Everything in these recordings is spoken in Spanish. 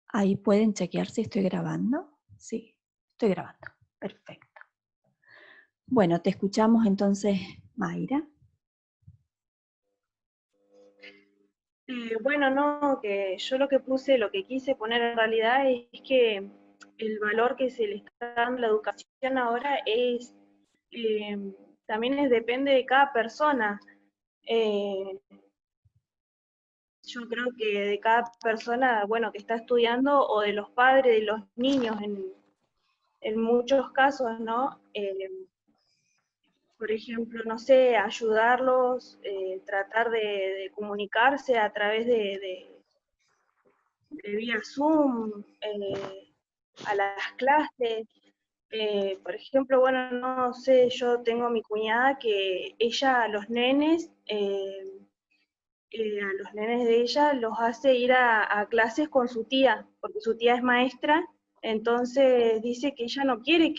Ahí pueden chequear si estoy grabando. Sí, estoy grabando. Perfecto. Bueno, te escuchamos entonces, Mayra. Bueno, no, que yo lo que puse, lo que quise poner en realidad es que el valor que se le está dando a la educación ahora es, eh, también depende de cada persona. Eh, yo creo que de cada persona, bueno, que está estudiando o de los padres, de los niños en muchos casos, ¿no? Por ejemplo, no sé, ayudarlos, tratar de comunicarse a través de vía Zoom, a las clases. Por ejemplo, bueno, no sé, yo tengo a mi cuñada que ella a los nenes de ella los hace ir a clases con su tía, porque su tía es maestra, entonces dice que ella no quiere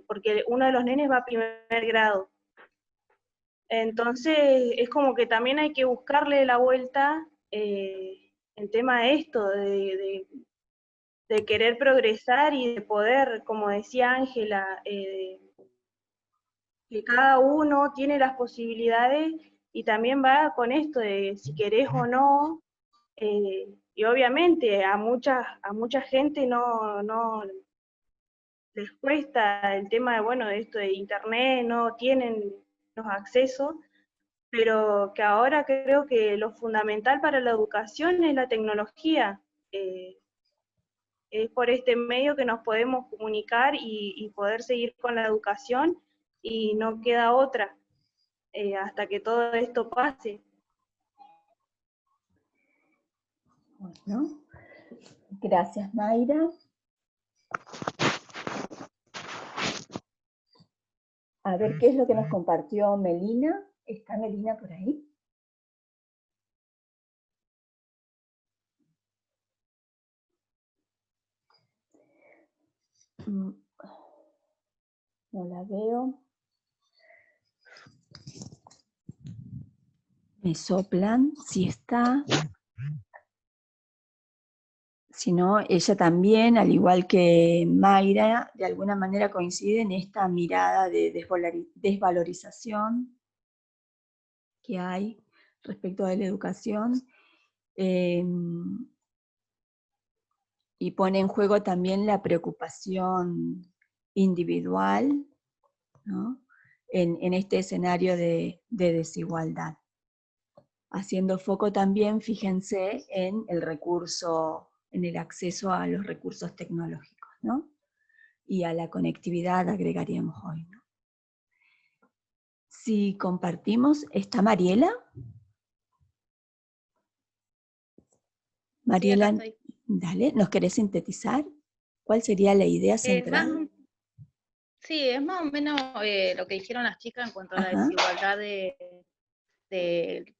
porque uno de los nenes va a primer grado. Entonces es como que también hay que buscarle la vuelta en tema de esto, de querer progresar y de poder, como decía Ángela, que cada uno tiene las posibilidades y también va con esto de si querés o no, y obviamente a mucha gente no les cuesta el tema de, bueno, de esto de internet, no tienen los accesos, pero que ahora creo que lo fundamental para la educación es la tecnología. Eh, es por este medio que nos podemos comunicar y poder seguir con la educación y no queda otra hasta que todo esto pase. Bueno, gracias, Mayra. A ver qué es lo que nos compartió Melina. ¿Está Melina por ahí? No la veo. Me soplan si está. Si no, ella también, al igual que Mayra, de alguna manera coincide en esta mirada de desvalorización que hay respecto de la educación, y pone en juego también la preocupación individual, ¿no? en este escenario de desigualdad. Haciendo foco también, fíjense, en el recurso, en el acceso a los recursos tecnológicos, ¿no? Y a la conectividad agregaríamos hoy, ¿no? Si compartimos, ¿está Mariela? Mariela, Sí, acá estoy. dale, ¿nos querés sintetizar? ¿Cuál sería la idea central? Sí, es más o menos lo que dijeron las chicas en cuanto a la Ajá. desigualdad del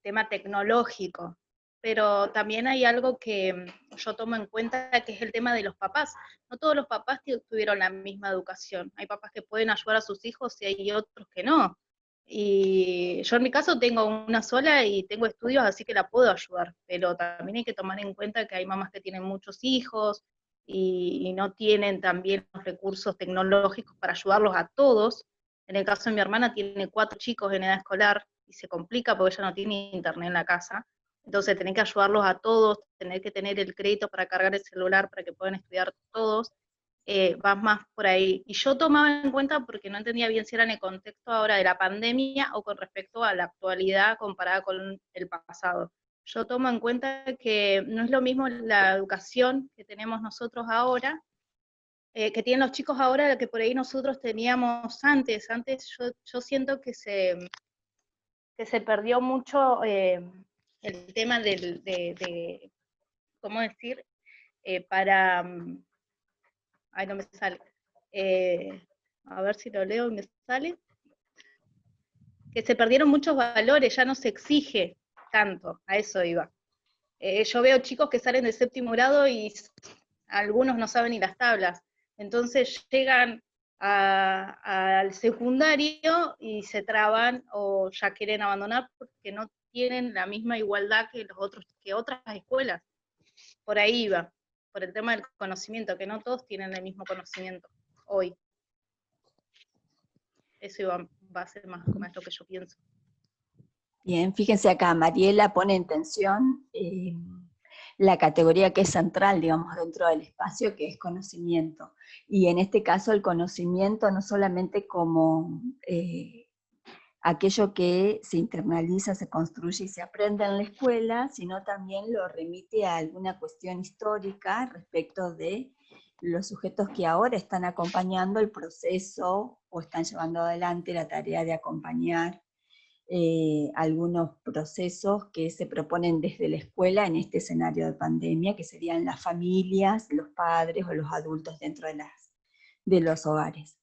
tema tecnológico, pero también hay algo que yo tomo en cuenta, que es el tema de los papás. No todos los papás tuvieron la misma educación. Hay papás que pueden ayudar a sus hijos y hay otros que no. Y yo en mi caso tengo una sola y tengo estudios, así que la puedo ayudar, pero también hay que tomar en cuenta que hay mamás que tienen muchos hijos y no tienen también los recursos tecnológicos para ayudarlos a todos. En el caso de mi hermana tiene 4 chicos en edad escolar y se complica porque ella no tiene internet en la casa. Entonces tener que ayudarlos a todos, tener que tener el crédito para cargar el celular para que puedan estudiar todos, va más por ahí. Y yo tomaba en cuenta porque no entendía bien si era en el contexto ahora de la pandemia o con respecto a la actualidad comparada con el pasado. Yo tomo en cuenta que no es lo mismo la educación que tenemos nosotros ahora, que tienen los chicos ahora, que por ahí nosotros teníamos antes. Antes yo siento que se perdió mucho el tema ¿cómo decir? Para, ay, no me sale. Eh, a ver si lo leo y me sale. Que se perdieron muchos valores, ya no se exige tanto, a eso iba. Yo veo chicos que salen de séptimo grado y algunos no saben ni las tablas, entonces llegan al secundario y se traban o ya quieren abandonar porque no tienen la misma igualdad que los otros, que otras escuelas. Por ahí va. por el tema del conocimiento, que no todos tienen el mismo conocimiento hoy. Eso va a ser más lo que yo pienso. Bien, fíjense acá, Mariela pone en tensión la categoría que es central, digamos, dentro del espacio, que es conocimiento. Y en este caso el conocimiento no solamente como aquello que se internaliza, se construye y se aprende en la escuela, sino también lo remite a alguna cuestión histórica respecto de los sujetos que ahora están acompañando el proceso o están llevando adelante la tarea de acompañar algunos procesos que se proponen desde la escuela en este escenario de pandemia, que serían las familias, los padres o los adultos dentro de los hogares.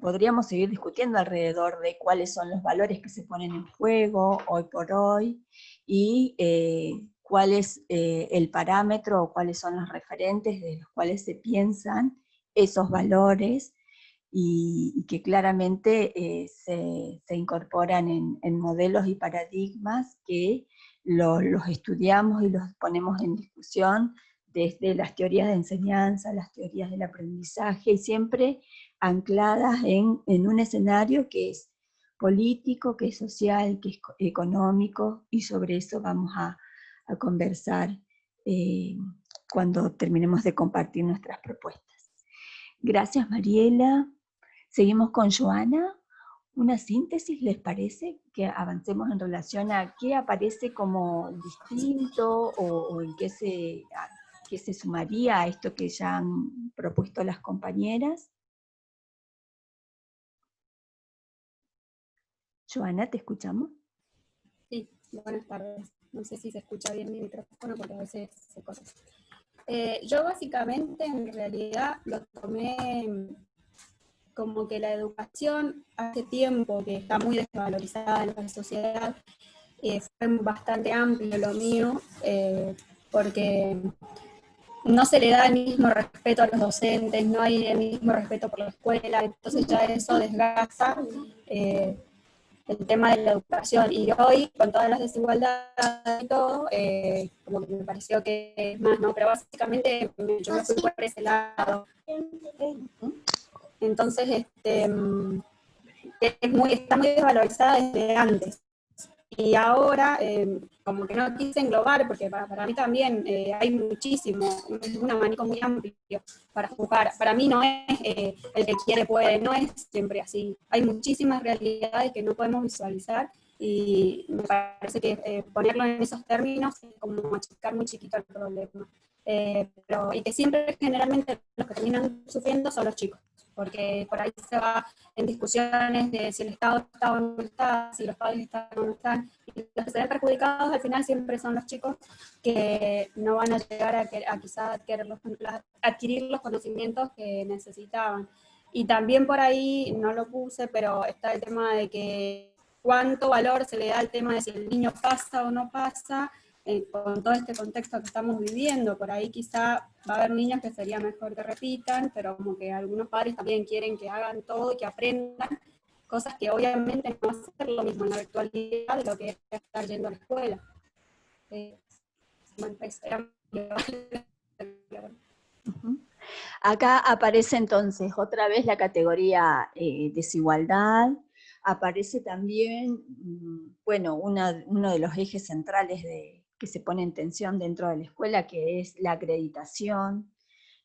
Podríamos seguir discutiendo alrededor de cuáles son los valores que se ponen en juego hoy por hoy y cuál es el parámetro o cuáles son los referentes de los cuales se piensan esos valores y que claramente se incorporan en modelos y paradigmas que los estudiamos y los ponemos en discusión desde las teorías de enseñanza, las teorías del aprendizaje, y siempre ancladas en un escenario que es político, que es social, que es económico, y sobre eso vamos a conversar cuando terminemos de compartir nuestras propuestas. Gracias, Mariela. Seguimos con Joana. Una síntesis, ¿les parece? Que avancemos en relación a qué aparece como distinto o en qué se sumaría a esto que ya han propuesto las compañeras. Joana, ¿te escuchamos? Sí, buenas tardes. No sé si se escucha bien mi micrófono porque a veces se corta. Yo básicamente en realidad lo tomé como que la educación hace tiempo que está muy desvalorizada en la sociedad. Fue bastante amplio lo mío, porque no se le da el mismo respeto a los docentes, no hay el mismo respeto por la escuela, entonces ya eso desgasta el tema de la educación. Y hoy, con todas las desigualdades y todo, como que me pareció que es más, ¿no? Pero básicamente yo me fui por ese lado. Entonces, está muy desvalorizada desde antes. Y ahora, como que no quise englobar, porque para mí también hay muchísimo, un abanico muy amplio para juzgar. Para mí no es el que quiere puede, no es siempre así. Hay muchísimas realidades que no podemos visualizar y me parece que ponerlo en esos términos es como achicar muy chiquito el problema. Y que siempre generalmente los que terminan sufriendo son los chicos, porque por ahí se va en discusiones de si el Estado está o no está, si los padres están o no están, y los que se ven perjudicados al final siempre son los chicos que no van a llegar a quizás adquirir los conocimientos que necesitaban. Y también por ahí, no lo puse, pero está el tema de que cuánto valor se le da al tema de si el niño pasa o no pasa, con todo este contexto que estamos viviendo. Por ahí quizá va a haber niños que sería mejor que repitan, pero como que algunos padres también quieren que hagan todo y que aprendan cosas que obviamente no va a ser lo mismo en la virtualidad de lo que es estar yendo a la escuela. Bueno, eso era Acá aparece entonces otra vez la categoría desigualdad, aparece también, bueno, uno de los ejes centrales que se pone en tensión dentro de la escuela, que es la acreditación,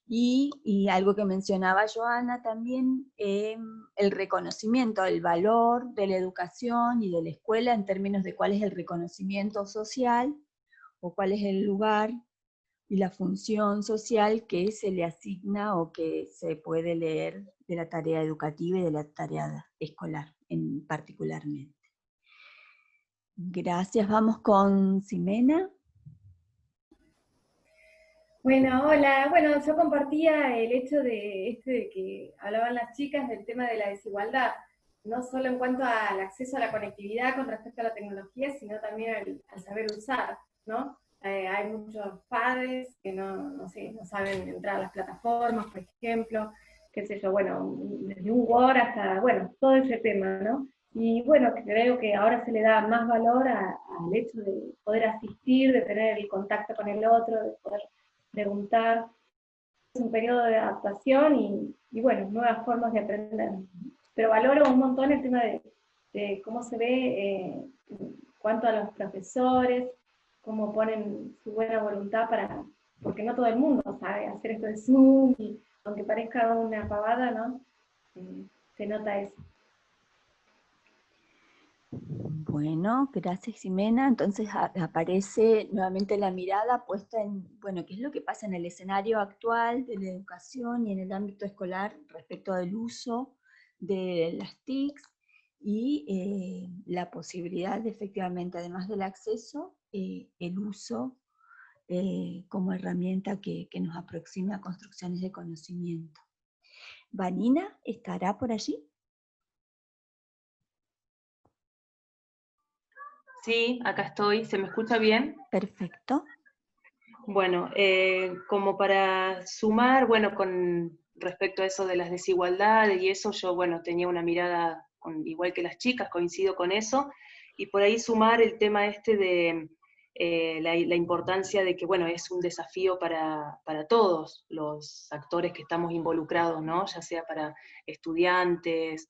y algo que mencionaba Joana también, el reconocimiento, el valor de la educación y de la escuela en términos de cuál es el reconocimiento social, o cuál es el lugar y la función social que se le asigna o que se puede leer de la tarea educativa y de la tarea escolar particularmente. Gracias, vamos con Ximena. Bueno, hola. Bueno, yo compartía el hecho de que hablaban las chicas del tema de la desigualdad, no solo en cuanto al acceso a la conectividad con respecto a la tecnología, sino también al saber usar, ¿no? Hay muchos padres que no saben entrar a las plataformas, por ejemplo, qué sé yo, bueno, desde un Word hasta, bueno, todo ese tema, ¿no? Y bueno, creo que ahora se le da más valor al hecho de poder asistir, de tener el contacto con el otro, de poder preguntar. Es un periodo de adaptación y bueno, nuevas formas de aprender. Pero valoro un montón el tema de cómo se ve en cuanto a los profesores, cómo ponen su buena voluntad porque no todo el mundo sabe hacer esto de Zoom, y aunque parezca una pavada, ¿no? Se nota eso. Bueno, gracias Ximena. Entonces aparece nuevamente la mirada puesta en, bueno, qué es lo que pasa en el escenario actual de la educación y en el ámbito escolar respecto del uso de las TICs y la posibilidad de, efectivamente, además del acceso, el uso como herramienta que nos aproxime a construcciones de conocimiento. ¿Vanina estará por allí? Sí, acá estoy. ¿Se me escucha bien? Perfecto. Bueno, como para sumar, bueno, con respecto a eso de las desigualdades y eso, yo, bueno, tenía una mirada igual que las chicas, coincido con eso, y por ahí sumar el tema este de la importancia de que, bueno, es un desafío para todos los actores que estamos involucrados, ¿no? Ya sea para estudiantes,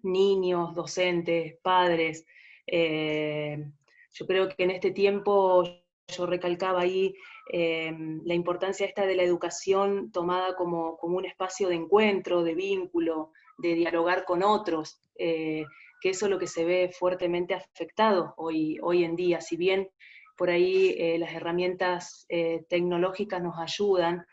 niños, docentes, padres. Yo creo que en este tiempo yo recalcaba ahí la importancia esta de la educación tomada como un espacio de encuentro, de vínculo, de dialogar con otros, que eso es lo que se ve fuertemente afectado hoy en día. Si bien por ahí las herramientas tecnológicas nos ayudan,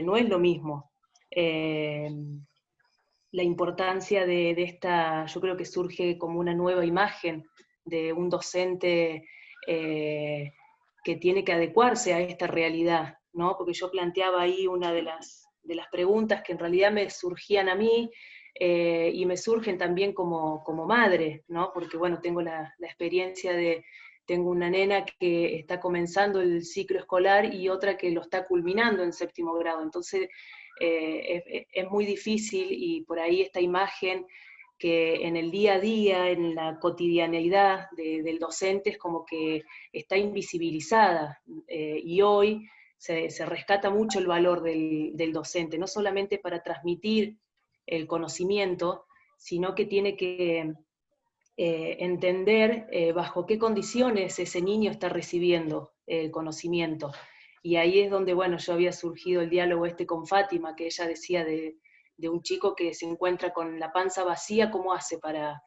no es lo mismo. La importancia de esta, yo creo que surge como una nueva imagen de un docente que tiene que adecuarse a esta realidad, ¿no? Porque yo planteaba ahí una de las preguntas que en realidad me surgían a mí, y me surgen también como madre, ¿no? Porque bueno, tengo la experiencia tengo una nena que está comenzando el ciclo escolar y otra que lo está culminando en 7º grado, entonces es muy difícil, y por ahí esta imagen que en el día a día, en la cotidianeidad del docente es como que está invisibilizada, y hoy se rescata mucho el valor del docente, no solamente para transmitir el conocimiento, sino que tiene que entender bajo qué condiciones ese niño está recibiendo el conocimiento. Y ahí es donde, bueno, yo había surgido el diálogo con Fátima, que ella decía de un chico que se encuentra con la panza vacía, ¿cómo hace para...?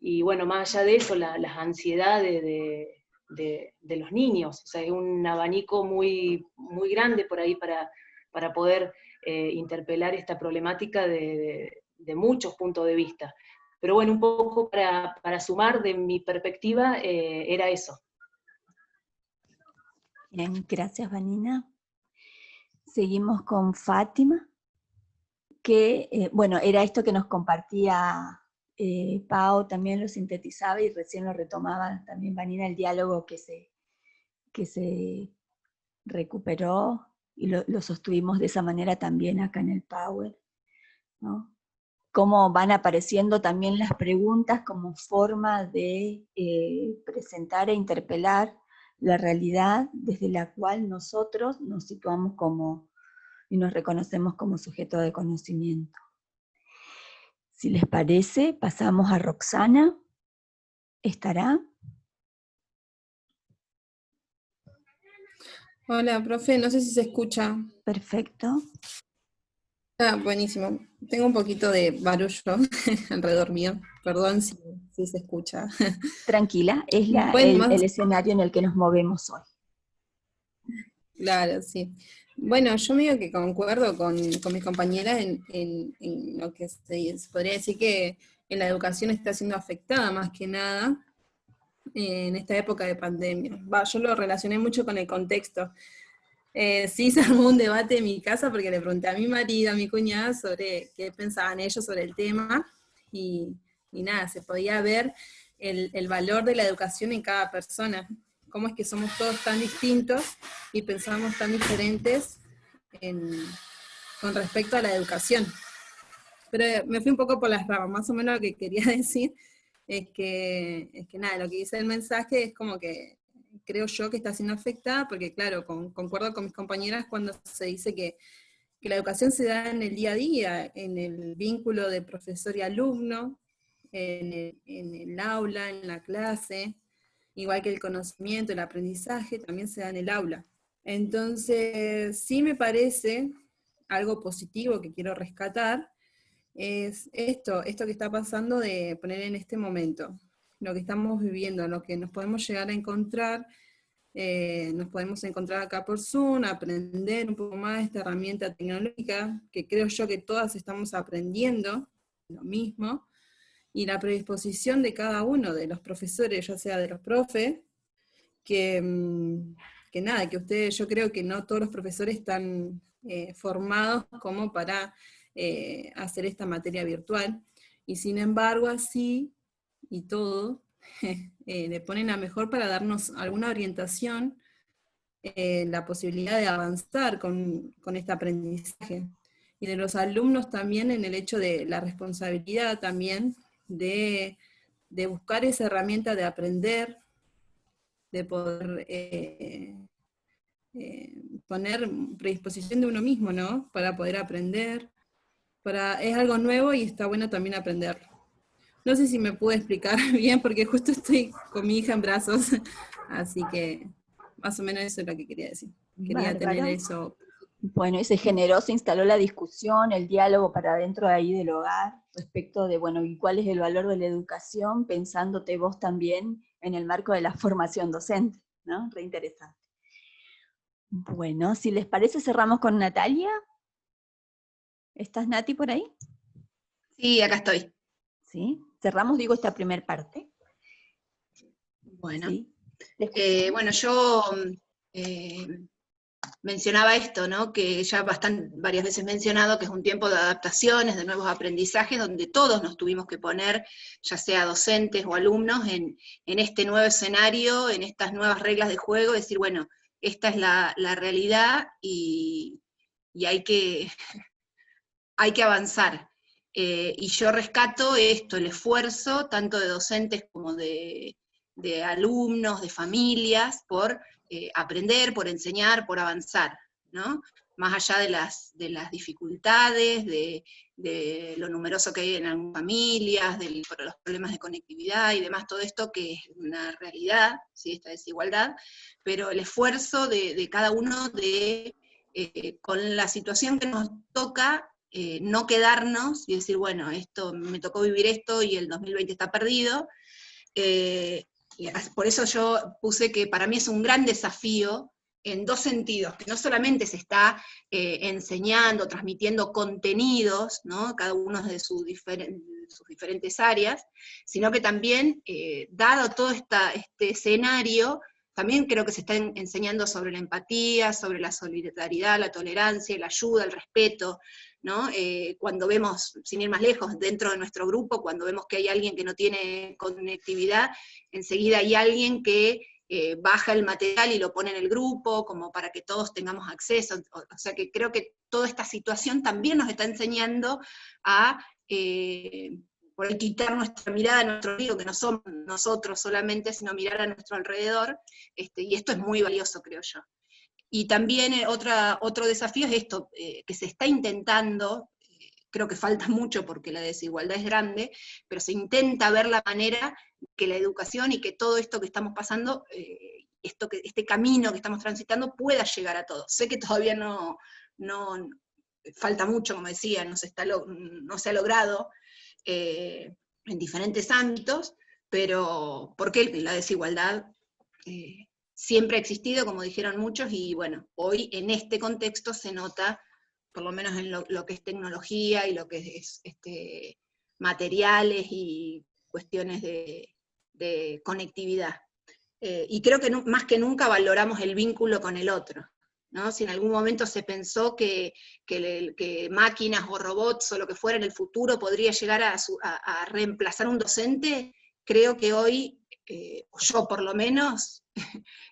Y bueno, más allá de eso, las ansiedades de los niños, o sea, es un abanico muy, muy grande por ahí para poder interpelar esta problemática de muchos puntos de vista. Pero bueno, un poco para sumar de mi perspectiva, era eso. Bien, gracias Vanina. Seguimos con Fátima, que, bueno, era esto que nos compartía Pau, también lo sintetizaba y recién lo retomaba también Vanina, el diálogo que se recuperó y lo sostuvimos de esa manera también acá en el Power, ¿no? Cómo van apareciendo también las preguntas como forma de presentar e interpelar la realidad desde la cual nosotros nos situamos y nos reconocemos como sujeto de conocimiento. Si les parece, pasamos a Roxana. ¿Estará? Hola, profe, no sé si se escucha. Perfecto. Ah, buenísimo. Tengo un poquito de barullo alrededor mío. Perdón si se escucha. Tranquila, es Bueno, el escenario en el que nos movemos hoy. claro, sí. Bueno, yo medio que concuerdo con mis compañeras en lo que se podría decir que en la educación está siendo afectada más que nada en esta época de pandemia. Yo lo relacioné mucho con el contexto. Sí se armó un debate en mi casa porque le pregunté a mi marido, a mi cuñada, sobre qué pensaban ellos sobre el tema, y nada, se podía ver el valor de la educación en cada persona, cómo es que somos todos tan distintos y pensamos tan diferentes con respecto a la educación. Pero me fui un poco por las ramas, más o menos lo que quería decir es que nada, lo que dice el mensaje es como que creo yo que está siendo afectada, porque claro, concuerdo con mis compañeras cuando se dice que la educación se da en el día a día, en el vínculo de profesor y alumno, en el aula, en la clase, igual que el conocimiento, el aprendizaje, también se da en el aula. Entonces, sí me parece algo positivo que quiero rescatar, es esto que está pasando de poner en este momento, lo que estamos viviendo, lo que nos podemos llegar a encontrar. Nos podemos encontrar acá por Zoom, aprender un poco más de esta herramienta tecnológica, que creo yo que todas estamos aprendiendo lo mismo, y la predisposición de cada uno de los profesores, ya sea de los profes, que nada, que ustedes, yo creo que no todos los profesores están formados como para hacer esta materia virtual, y sin embargo así, y todo, le ponen a mejor para darnos alguna orientación, la posibilidad de avanzar con este aprendizaje. Y de los alumnos también en el hecho de la responsabilidad también de buscar esa herramienta de aprender, de poder poner predisposición de uno mismo, ¿no? Para poder aprender. Es algo nuevo y está bueno también aprenderlo. No sé si me pude explicar bien, porque justo estoy con mi hija en brazos, así que más o menos eso es lo que quería decir. Quería tener Bárbaro. eso. Bueno, y se generó, se instaló la discusión, el diálogo para dentro de ahí del hogar, respecto de, bueno, ¿y cuál es el valor de la educación? Pensándote vos también en el marco de la formación docente, ¿no? Re interesante. Bueno, si les parece, cerramos con Natalia. ¿Estás, Nati, por ahí? Sí, acá estoy. ¿Sí? Cerramos, digo, esta primer parte. Bueno, ¿Sí? bueno, yo mencionaba esto, ¿no? Que ya varias veces mencionado, que es un tiempo de adaptaciones, de nuevos aprendizajes, donde todos nos tuvimos que poner, ya sea docentes o alumnos, en este nuevo escenario, en estas nuevas reglas de juego, decir, bueno, esta es la realidad y hay que avanzar. Y yo rescato esto, el esfuerzo, tanto de docentes como de alumnos, de familias, por aprender, por enseñar, por avanzar, ¿no? Más allá de las dificultades, de lo numeroso que hay en algunas familias, de los problemas de conectividad y demás, todo esto que es una realidad, ¿sí? Esta desigualdad, pero el esfuerzo de cada uno con la situación que nos toca, no quedarnos y decir, bueno, me tocó vivir esto y el 2020 está perdido. Por eso yo puse que para mí es un gran desafío en dos sentidos, que no solamente se está enseñando, transmitiendo contenidos, ¿no? Cada uno de sus diferentes áreas, sino que también, dado todo este escenario, también creo que se está enseñando sobre la empatía, sobre la solidaridad, la tolerancia, la ayuda, el respeto, ¿no? Cuando vemos, sin ir más lejos, dentro de nuestro grupo, cuando vemos que hay alguien que no tiene conectividad, enseguida hay alguien que baja el material y lo pone en el grupo, como para que todos tengamos acceso. O sea que creo que toda esta situación también nos está enseñando a por ahí quitar nuestra mirada a nuestro río, que no somos nosotros solamente, sino mirar a nuestro alrededor, y esto es muy valioso, creo yo. Y también otro desafío es esto, que se está intentando, creo que falta mucho porque la desigualdad es grande, pero se intenta ver la manera que la educación y que todo esto que estamos pasando, este camino que estamos transitando pueda llegar a todos. Sé que todavía no falta mucho, como decía, no se ha logrado en diferentes ámbitos, pero porque la desigualdad siempre ha existido, como dijeron muchos, y bueno, hoy en este contexto se nota, por lo menos en lo que es tecnología y lo que es materiales y cuestiones de conectividad. Y creo que más que nunca valoramos el vínculo con el otro, ¿no? Si en algún momento se pensó que máquinas o robots o lo que fuera en el futuro podría llegar a reemplazar un docente, creo que hoy, yo por lo menos,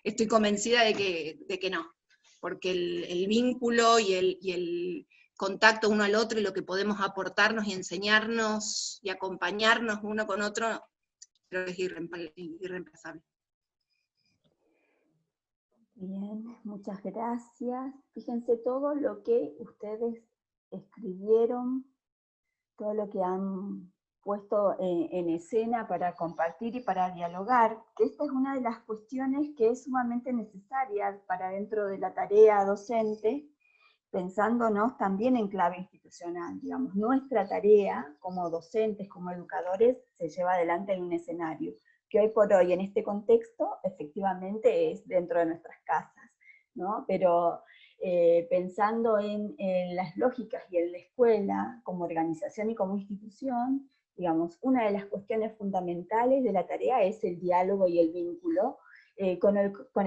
estoy convencida de que no, porque el vínculo y el contacto uno al otro y lo que podemos aportarnos y enseñarnos y acompañarnos uno con otro, creo que es irreemplazable. Bien, muchas gracias. Fíjense todo lo que ustedes escribieron, todo lo que han puesto en escena para compartir y para dialogar, que esta es una de las cuestiones que es sumamente necesaria para dentro de la tarea docente, pensándonos también en clave institucional. Digamos, nuestra tarea como docentes, como educadores, se lleva adelante en un escenario, que hoy por hoy en este contexto efectivamente es dentro de nuestras casas, ¿no? Pero pensando en las lógicas y en la escuela como organización y como institución, digamos, una de las cuestiones fundamentales de la tarea es el diálogo y el vínculo con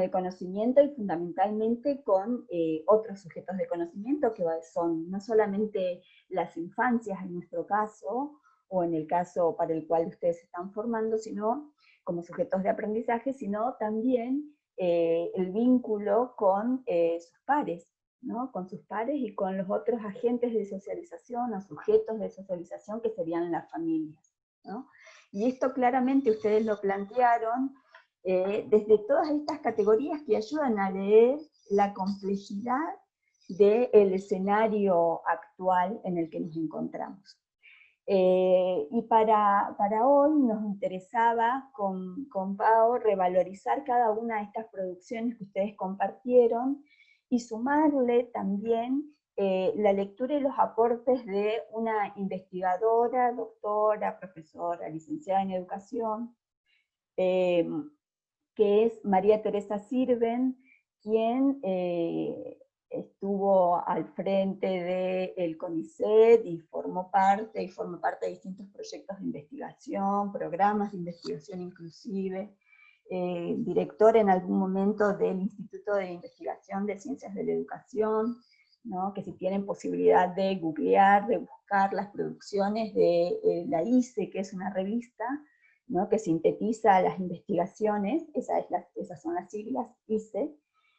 el conocimiento y fundamentalmente con otros sujetos de conocimiento que son no solamente las infancias en nuestro caso, o en el caso para el cual ustedes se están formando, sino como sujetos de aprendizaje, sino también el vínculo con sus pares, ¿no? Con sus pares y con los otros agentes de socialización o sujetos de socialización que serían las familias, ¿no? Y esto claramente ustedes lo plantearon desde todas estas categorías que ayudan a leer la complejidad del escenario actual en el que nos encontramos. Y para hoy nos interesaba con Pao revalorizar cada una de estas producciones que ustedes compartieron y sumarle también la lectura y los aportes de una investigadora, doctora, profesora, licenciada en educación, que es María Teresa Sirven, quien estuvo al frente del CONICET y forma parte de distintos proyectos de investigación, programas de investigación inclusive, director en algún momento del Instituto de Investigación de Ciencias de la Educación, ¿no? Que si tienen posibilidad de googlear, de buscar las producciones de la ICE, que es una revista, ¿no? Que sintetiza las investigaciones, esas son las siglas, ICE.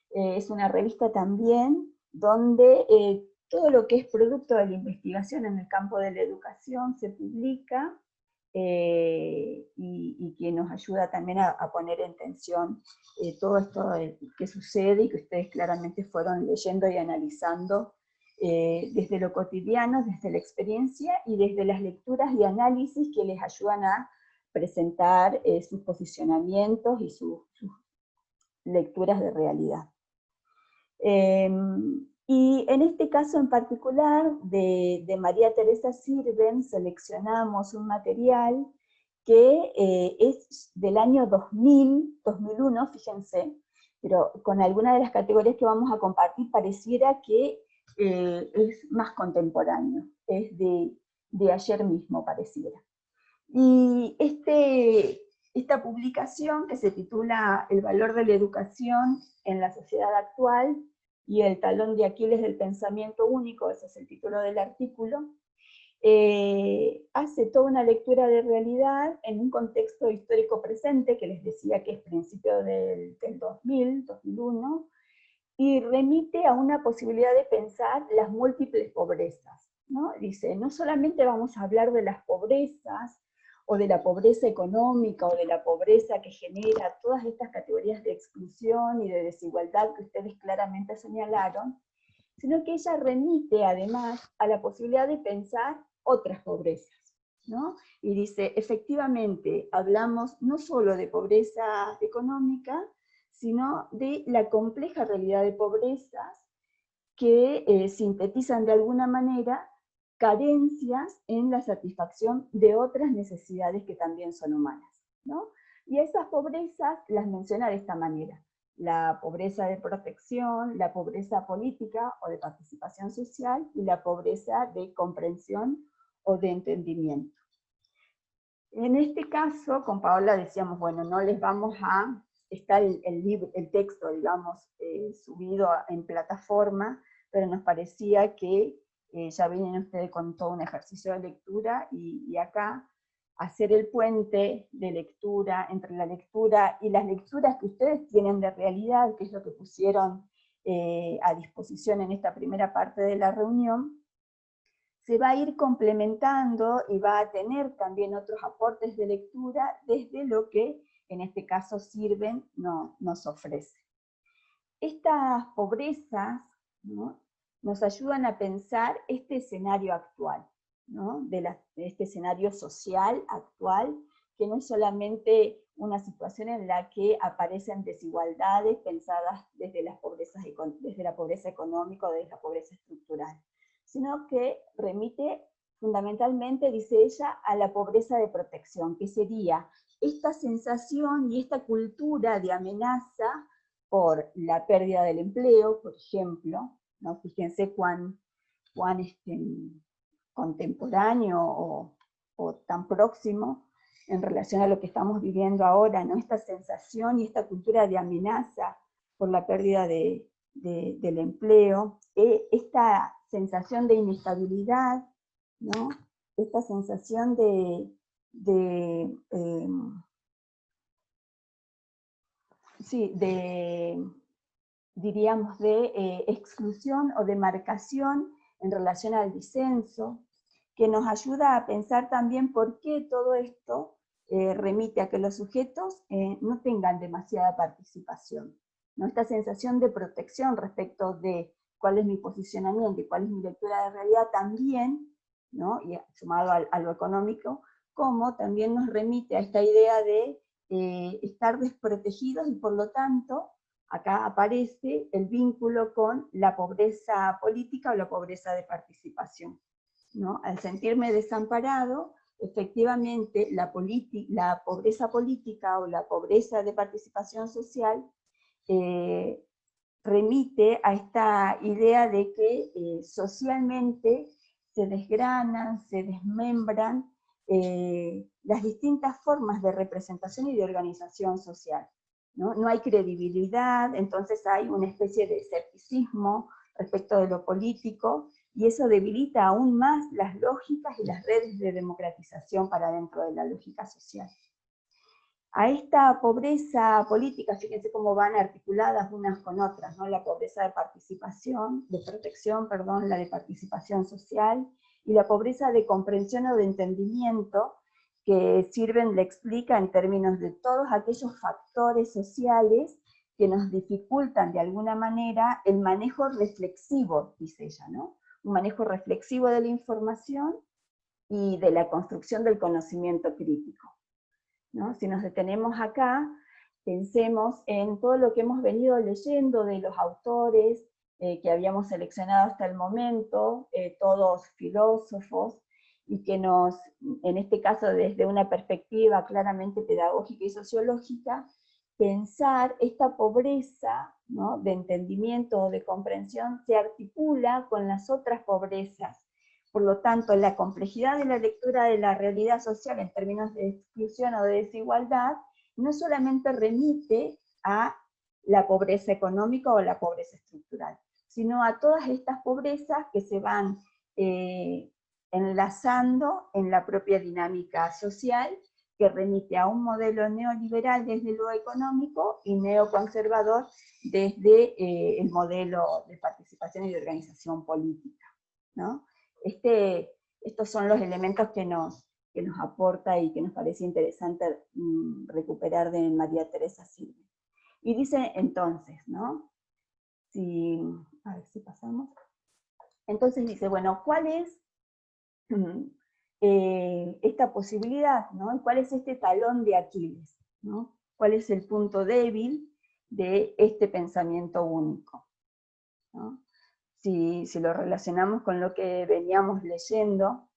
Es una revista también donde todo lo que es producto de la investigación en el campo de la educación se publica y que nos ayuda también a poner en tensión todo esto que sucede y que ustedes claramente fueron leyendo y analizando desde lo cotidiano, desde la experiencia y desde las lecturas y análisis que les ayudan a presentar sus posicionamientos y sus lecturas de realidad. Y en este caso en particular de María Teresa Sirven seleccionamos un material que es del año 2000, 2001, fíjense, pero con alguna de las categorías que vamos a compartir pareciera que es más contemporáneo, es de ayer mismo pareciera. Y esta publicación, que se titula El valor de la educación en la sociedad actual y el talón de Aquiles del pensamiento único, ese es el título del artículo, hace toda una lectura de realidad en un contexto histórico presente, que les decía que es principio del 2000, 2001, y remite a una posibilidad de pensar las múltiples pobrezas, ¿no? Dice, no solamente vamos a hablar de las pobrezas, o de la pobreza económica, o de la pobreza que genera todas estas categorías de exclusión y de desigualdad que ustedes claramente señalaron, sino que ella remite además a la posibilidad de pensar otras pobrezas, ¿no? Y dice, efectivamente, hablamos no solo de pobreza económica, sino de la compleja realidad de pobrezas que sintetizan de alguna manera carencias en la satisfacción de otras necesidades que también son humanas, ¿no? Y esas pobrezas las menciona de esta manera: la pobreza de protección, la pobreza política o de participación social, y la pobreza de comprensión o de entendimiento. En este caso, con Paola decíamos, bueno, no les vamos a... Está el texto, digamos, subido en plataforma, pero nos parecía que ya vienen ustedes con todo un ejercicio de lectura, y acá hacer el puente de lectura, entre la lectura y las lecturas que ustedes tienen de realidad, que es lo que pusieron a disposición en esta primera parte de la reunión, se va a ir complementando y va a tener también otros aportes de lectura desde lo que en este caso Sirven nos ofrece. estas pobrezas, ¿no?, nos ayudan a pensar este escenario actual, ¿no?, de este escenario social actual, que no es solamente una situación en la que aparecen desigualdades pensadas desde la pobreza económica o desde la pobreza estructural, sino que remite fundamentalmente, dice ella, a la pobreza de protección, que sería esta sensación y esta cultura de amenaza por la pérdida del empleo, por ejemplo, ¿no? Fíjense cuán contemporáneo o tan próximo en relación a lo que estamos viviendo ahora, ¿no? Esta sensación y esta cultura de amenaza por la pérdida del empleo, esta sensación de inestabilidad, ¿no? Esta sensación diríamos, de exclusión o de marcación en relación al disenso, que nos ayuda a pensar también por qué todo esto remite a que los sujetos no tengan demasiada participación, ¿no? Esta sensación de protección respecto de cuál es mi posicionamiento y cuál es mi lectura de realidad también, ¿no?, y sumado a lo económico, como también nos remite a esta idea de estar desprotegidos y por lo tanto acá aparece el vínculo con la pobreza política o la pobreza de participación, ¿no? Al sentirme desamparado, efectivamente la pobreza política o la pobreza de participación social remite a esta idea de que socialmente se desgranan, se desmembran las distintas formas de representación y de organización social, ¿no? No hay credibilidad, entonces hay una especie de escepticismo respecto de lo político, y eso debilita aún más las lógicas y las redes de democratización para dentro de la lógica social. A esta pobreza política, fíjense cómo van articuladas unas con otras, ¿no? La pobreza de protección, la de participación social, y la pobreza de comprensión o de entendimiento, que Sirven le explica en términos de todos aquellos factores sociales que nos dificultan de alguna manera el manejo reflexivo, dice ella, ¿no? Un manejo reflexivo de la información y de la construcción del conocimiento crítico, ¿no? Si nos detenemos acá, pensemos en todo lo que hemos venido leyendo de los autores que habíamos seleccionado hasta el momento, todos filósofos, y que nos, en este caso desde una perspectiva claramente pedagógica y sociológica, pensar esta pobreza, ¿no?, de entendimiento o de comprensión se articula con las otras pobrezas. Por lo tanto, la complejidad de la lectura de la realidad social en términos de exclusión o de desigualdad no solamente remite a la pobreza económica o la pobreza estructural, sino a todas estas pobrezas que se van enlazando en la propia dinámica social, que remite a un modelo neoliberal desde lo económico y neoconservador desde el modelo de participación y de organización política, ¿no? Estos son los elementos que nos aporta y que nos parece interesante recuperar de María Teresa Sirven. Y dice entonces, ¿no? A ver si pasamos. Entonces dice, bueno, ¿cuál es esta posibilidad, ¿no? ¿Cuál es este talón de Aquiles, ¿no? ¿Cuál es el punto débil de este pensamiento único, ¿no? Si lo relacionamos con lo que veníamos leyendo,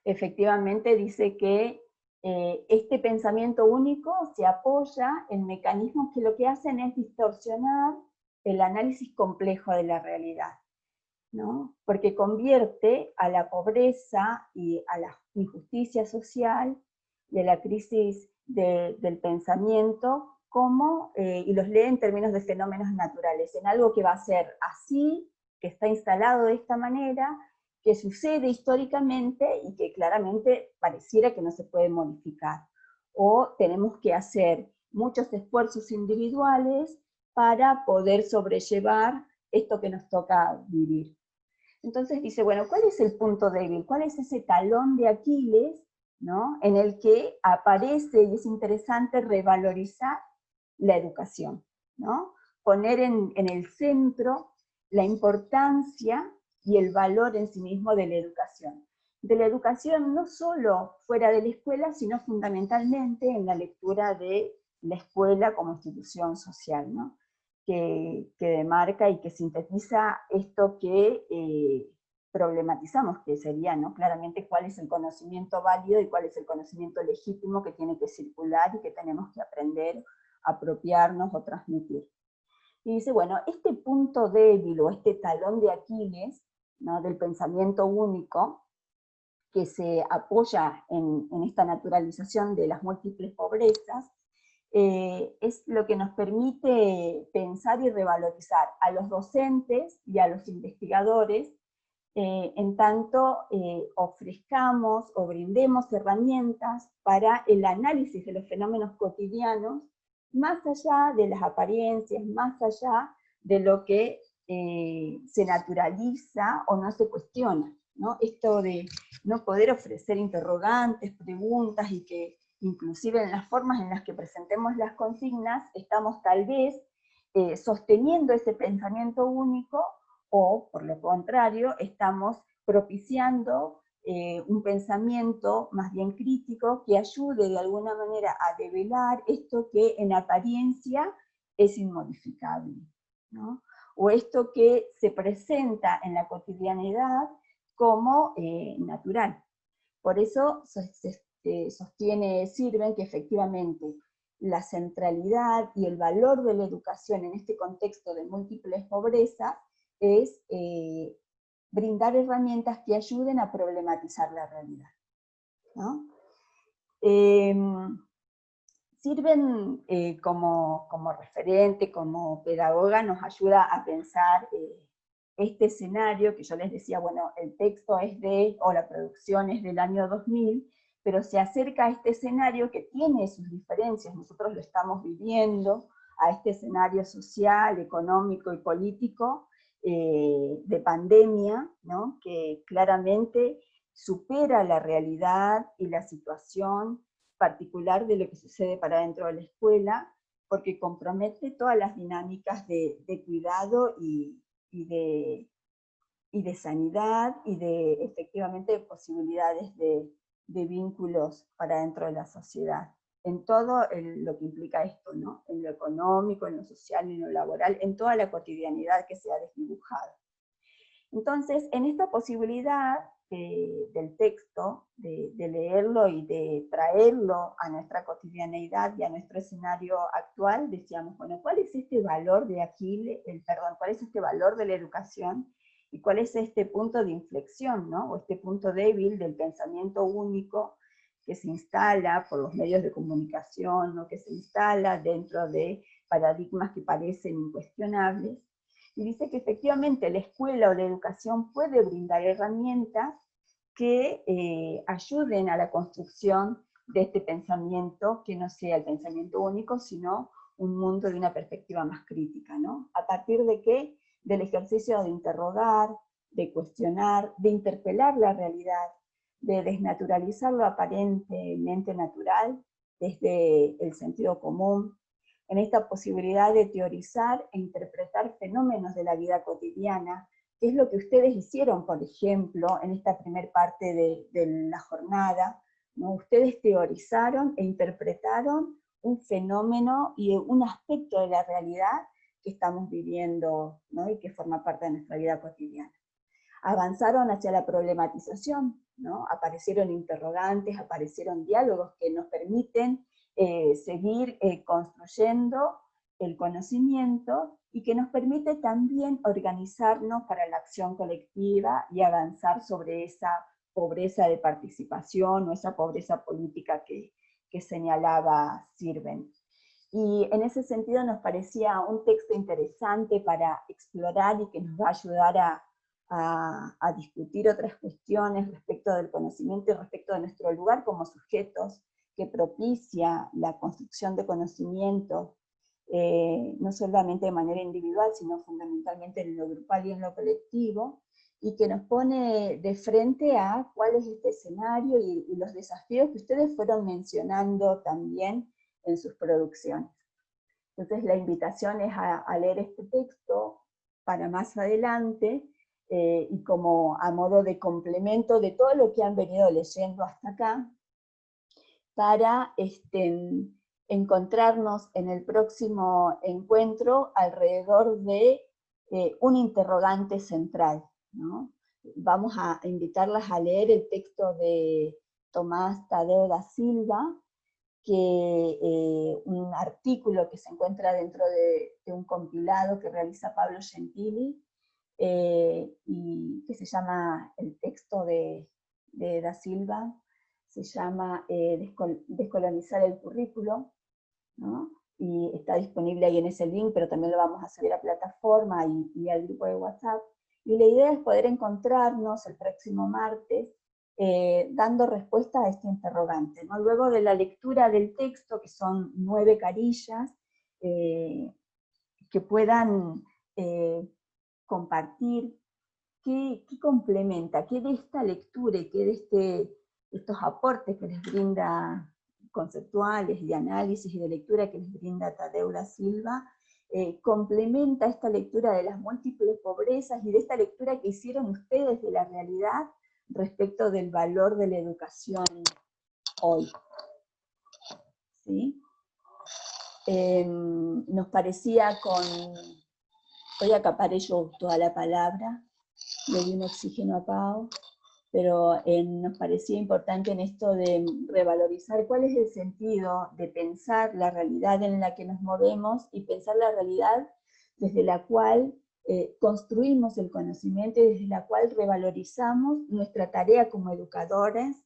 efectivamente dice que este pensamiento único se apoya en mecanismos que lo que hacen es distorsionar el análisis complejo de la realidad, ¿no? Porque convierte a la pobreza y a la injusticia social y a la crisis del pensamiento y los lee en términos de fenómenos naturales, en algo que va a ser así, que está instalado de esta manera, que sucede históricamente y que claramente pareciera que no se puede modificar. O tenemos que hacer muchos esfuerzos individuales para poder sobrellevar esto que nos toca vivir. Entonces dice, bueno, ¿cuál es el punto débil? ¿Cuál es ese talón de Aquiles, ¿no?, en el que aparece, y es interesante revalorizar la educación, ¿no? poner en el centro la importancia y el valor en sí mismo de la educación. De la educación no solo fuera de la escuela, sino fundamentalmente en la lectura de la escuela como institución social, ¿no? que demarca y que sintetiza esto que problematizamos, que sería, ¿no?, claramente cuál es el conocimiento válido y cuál es el conocimiento legítimo que tiene que circular y que tenemos que aprender, apropiarnos o transmitir. Y dice, bueno, este punto débil o este talón de Aquiles, ¿no?, del pensamiento único, que se apoya en esta naturalización de las múltiples pobrezas, es lo que nos permite pensar y revalorizar a los docentes y a los investigadores, en tanto ofrezcamos o brindemos herramientas para el análisis de los fenómenos cotidianos, más allá de las apariencias, más allá de lo que se naturaliza o no se cuestiona, ¿no? Esto de no poder ofrecer interrogantes, preguntas, y que inclusive en las formas en las que presentemos las consignas, estamos tal vez sosteniendo ese pensamiento único, o por lo contrario, estamos propiciando un pensamiento más bien crítico que ayude de alguna manera a develar esto que en apariencia es inmodificable, ¿no? O esto que se presenta en la cotidianidad como natural. Por eso sostiene Sirven que efectivamente la centralidad y el valor de la educación en este contexto de múltiples pobrezas es brindar herramientas que ayuden a problematizar la realidad, ¿no? Sirven como referente, como pedagoga, nos ayuda a pensar este escenario que yo les decía, bueno, el texto es o la producción es del año 2000, pero se acerca a este escenario que tiene sus diferencias, nosotros lo estamos viviendo, a este escenario social, económico y político de pandemia, ¿no?, que claramente supera la realidad y la situación particular de lo que sucede para dentro de la escuela, porque compromete todas las dinámicas de cuidado y de sanidad y de efectivamente posibilidades de vínculos para dentro de la sociedad, en todo lo que implica esto, ¿no?, en lo económico, en lo social, en lo laboral, en toda la cotidianidad que se ha desdibujado. Entonces, en esta posibilidad del texto, de leerlo y de traerlo a nuestra cotidianeidad y a nuestro escenario actual, decíamos, bueno, ¿cuál es este valor de Aquiles, cuál es este valor de la educación, y cuál es este punto de inflexión, ¿no?, o este punto débil del pensamiento único que se instala por los medios de comunicación, ¿no?, que se instala dentro de paradigmas que parecen incuestionables? Y dice que efectivamente la escuela o la educación puede brindar herramientas que ayuden a la construcción de este pensamiento, que no sea el pensamiento único, sino un mundo de una perspectiva más crítica, ¿no? ¿A partir de qué? Del ejercicio de interrogar, de cuestionar, de interpelar la realidad, de desnaturalizar lo aparentemente natural desde el sentido común, en esta posibilidad de teorizar e interpretar fenómenos de la vida cotidiana, que es lo que ustedes hicieron, por ejemplo, en esta primer parte de la jornada, ¿no? Ustedes teorizaron e interpretaron un fenómeno y un aspecto de la realidad que estamos viviendo, ¿no?, y que forma parte de nuestra vida cotidiana. Avanzaron hacia la problematización, ¿no? Aparecieron interrogantes, aparecieron diálogos que nos permiten seguir construyendo el conocimiento, y que nos permite también organizarnos para la acción colectiva y avanzar sobre esa pobreza de participación o esa pobreza política que señalaba Sirven. Y en ese sentido nos parecía un texto interesante para explorar y que nos va a ayudar a discutir otras cuestiones respecto del conocimiento y respecto de nuestro lugar como sujetos que propicia la construcción de conocimiento, no solamente de manera individual, sino fundamentalmente en lo grupal y en lo colectivo, y que nos pone de frente a cuál es este escenario y los desafíos que ustedes fueron mencionando también en sus producciones. Entonces la invitación es a leer este texto para más adelante, y como a modo de complemento de todo lo que han venido leyendo hasta acá, para encontrarnos en el próximo encuentro alrededor de un interrogante central, ¿no? Vamos a invitarlas a leer el texto de Tomás Tadeo da Silva, un artículo que se encuentra dentro de un compilado que realiza Pablo Gentili, y que se llama, el texto de da Silva, se llama Descolonizar el currículo, ¿no? Y está disponible ahí en ese link, pero también lo vamos a subir a la plataforma y al grupo de WhatsApp. Y la idea es poder encontrarnos el próximo martes dando respuesta a este interrogante, ¿no? Luego de la lectura del texto, que son 9 carillas, que puedan compartir qué complementa, qué de esta lectura y qué de estos aportes que les brinda, conceptuales, de análisis y de lectura que les brinda Tadeo da Silva, complementa esta lectura de las múltiples pobrezas y de esta lectura que hicieron ustedes de la realidad respecto del valor de la educación hoy. ¿Sí? Nos parecía hoy acaparé yo toda la palabra, le di un oxígeno a Pau, pero nos parecía importante en esto de revalorizar cuál es el sentido de pensar la realidad en la que nos movemos y pensar la realidad desde la cual construimos el conocimiento y desde la cual revalorizamos nuestra tarea como educadores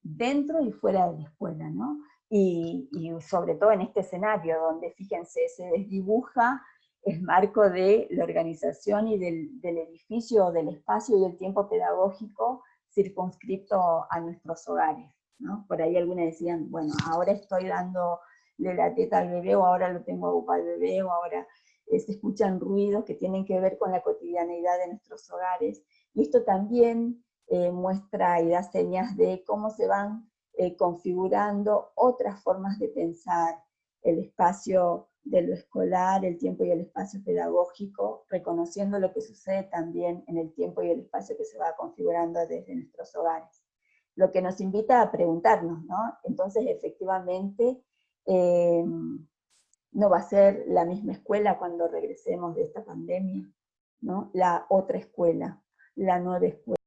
dentro y fuera de la escuela, ¿no? Y sobre todo en este escenario donde, fíjense, se desdibuja el marco de la organización y del edificio, del espacio y del tiempo pedagógico circunscrito a nuestros hogares, ¿no? Por ahí algunas decían, bueno, ahora estoy dándole la teta al bebé, o ahora lo tengo a ocupar al bebé, o ahora se escuchan ruidos que tienen que ver con la cotidianeidad de nuestros hogares, y esto también muestra y da señas de cómo se van configurando otras formas de pensar el espacio de lo escolar, el tiempo y el espacio pedagógico, reconociendo lo que sucede también en el tiempo y el espacio que se va configurando desde nuestros hogares. Lo que nos invita a preguntarnos, ¿no? Entonces, efectivamente, no va a ser la misma escuela cuando regresemos de esta pandemia, ¿no? La otra escuela, la nueva escuela.